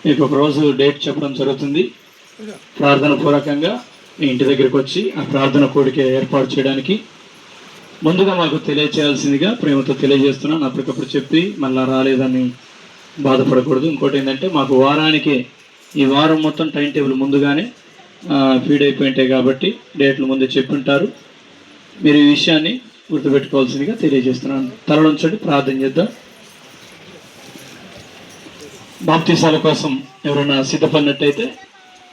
మీకు ఒక రోజు డేట్ చెప్పడం జరుగుతుంది. ప్రార్థన పూర్వకంగా మీ ఇంటి దగ్గరికి వచ్చి ఆ ప్రార్థన కోడిక ఏర్పాటు చేయడానికి ముందుగా మాకు తెలియచేయాల్సిందిగా ప్రేమతో తెలియజేస్తున్నాను. అప్పటికప్పుడు చెప్పి మళ్ళీ రాలేదని బాధపడకూడదు. ఇంకోటి ఏంటంటే మాకు వారానికి ఈ వారం మొత్తం టైం టేబుల్ ముందుగానే ఫీడ్ అయిపోయింటాయి కాబట్టి డేట్లు ముందే చెప్పుంటారు. మీరు ఈ విషయాన్ని గుర్తుపెట్టుకోవాల్సిందిగా తెలియజేస్తున్నాను. తలలోంచండి, ప్రార్థన చేద్దాం. బాప్తీసాల కోసం ఎవరైనా సిద్ధపడినట్టయితే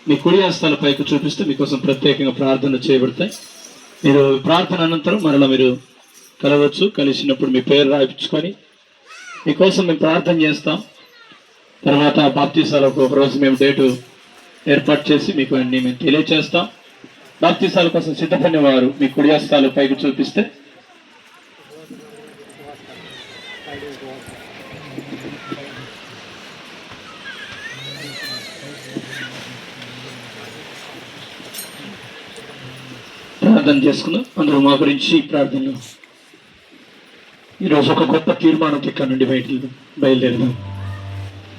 మీ కుడి హస్తాల పైకి చూపిస్తే మీకోసం ప్రత్యేకంగా ప్రార్థన చేయబడతాయి. మీరు ప్రార్థన అనంతరం మరలా మీరు కలవచ్చు. కలిసినప్పుడు మీ పేరు రాయించుకొని మీకోసం మేము ప్రార్థన చేస్తాం. తర్వాత బాప్తీసాలకు ఒకరోజు మేము డేటు ఏర్పాటు చేసి మీకు అన్ని మేము తెలియచేస్తాం. బాప్తీసాల కోసం సిద్ధపడిన వారు మీ కుడి హస్తాలు పైకి చూపిస్తే ప్రార్థన చేసుకుందాం. అందరూ మా గురించి ప్రార్థనలు. ఈరోజు ఒక గొప్ప తీర్మానం ఇక్కడ నుండి బయలుదేరదాం.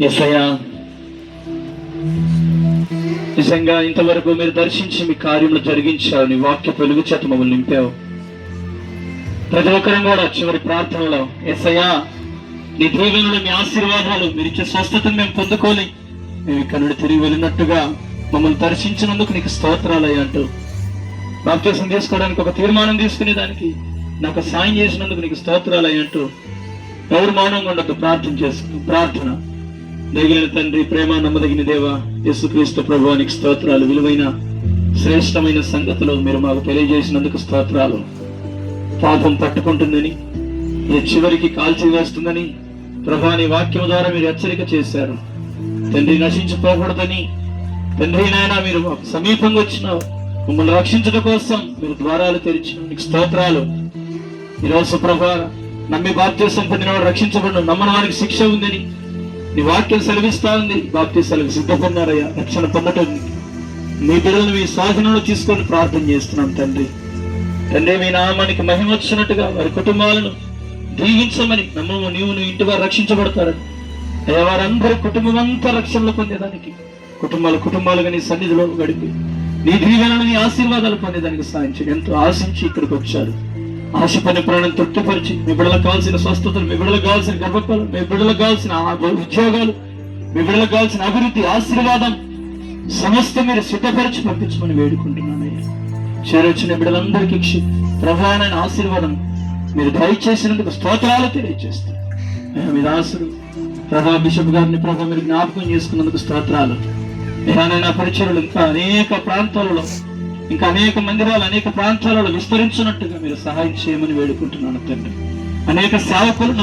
యేసయ్యా, నిజంగా ఇంతవరకు మీరు దర్శించి మీ కార్యములు జరిగించారు. నీ వాక్య వెలుగు చేత మమ్మల్ని నింపావు. ప్రతి ఒక్కరం కూడా చివరి ప్రార్థనలో యేసయ్యా, నీ దీవెనలు, మీ ఆశీర్వాదాలు, మీరు ఇచ్చే స్వస్థతను మేము పొందుకోని మేము ఇక్కడ నుండి తిరిగి వెళ్ళినట్టుగా మమ్మల్ని దర్శించినందుకు నీకు స్తోత్రాలయ్యా అంటూ బాప్తీసం తీసుకోవడానికి ఒక తీర్మానం తీసుకునే దానికి నాకు సాయం చేసినందుకు నీకు స్తోత్రాలయ్యా అంటూ ఎవరు మౌనంగా ఉండదు. ప్రార్థన దగిలిన తండ్రి, ప్రేమ నమ్మదగిన దేవ యేసుక్రీస్తు ప్రభువానికి స్తోత్రాలు. విలువైన శ్రేష్టమైన సంగతులు మీరు మాకు తెలియజేసినందుకు స్తోత్రాలు. పాపం పట్టుకుంటుందని, ఇది చివరికి కాల్చి వేస్తుందని ప్రభువాని వాక్యం ద్వారా మీరు హెచ్చరిక చేశారు. తండ్రి, నశించిపోకూడదని తండ్రి నాయన మీరు సమీపంగా వచ్చినావు. మమ్మల్ని రక్షించడం కోసం మీరు ద్వారాలు తెరిచిన నీకు స్తోత్రాలు. ఈరోజు ప్రభా, నమ్మి బాప్తీసం పొందినవాడు రక్షించబడిన, నమ్మని వారికి శిక్ష ఉందని నీ వాక్యం సెలవిస్తా ఉంది. బాప్తీసాలకు సిద్ధపడినారయ్యా. రక్షణ పొందటం మీ బిడ్డలను మీ స్వాధీనంలో తీసుకొని ప్రార్థన చేస్తున్నాం తండ్రి. తండ్రి, మీ నామానికి మహిమ వచ్చినట్టుగా వారి కుటుంబాలను దీవించమని నమ్మము. నీవు ఇంటి వారు రక్షించబడతారని అయ్యా, వారందరూ కుటుంబం అంతా రక్షణలు పొందేదానికి కుటుంబాలుగా నీ సన్నిధిలో గడిపి నీ దీవెనలు, నీ ఆశీర్వాదాలు పొందేదానికి సాధించి ఎంతో ఆశించి ఇక్కడికి వచ్చారు. ఆశపడిన ప్రాణం తృప్తిపరిచి మీ బిడ్డలకు కావాల్సిన స్వస్థతలు, మీ బిడ్డలకు కావాల్సిన గర్భఫలం, మీ బిడ్డలకు కావాల్సిన ఉద్యోగాలు, మీ బిడ్డలకు కావాల్సిన అభివృద్ధి, ఆశీర్వాదం సమస్త మీరు సిద్ధపరిచి పంపించమని వేడుకుంటున్నానయ్యా. చేరొచ్చిన బిడ్డలందరికీ ప్రభావమైన ఆశీర్వాదం మీరు దయచేసినందుకు స్తోత్రాలు తెలియజేస్తాం. మీ దాసుడు ప్రభా బిషప్ గారిని ప్రభా మీరు జ్ఞాపకం చేసుకున్నందుకు స్తోత్రాలు. ఏదైనా పరిచయలు ఇంకా అనేక ప్రాంతాలలో, ఇంకా అనేక మందిరాలు, అనేక ప్రాంతాలలో విస్తరించినట్టుగా మీరు సహాయం చేయమని వేడుకుంటున్నాను తండ్రి. అనేక సేవకులను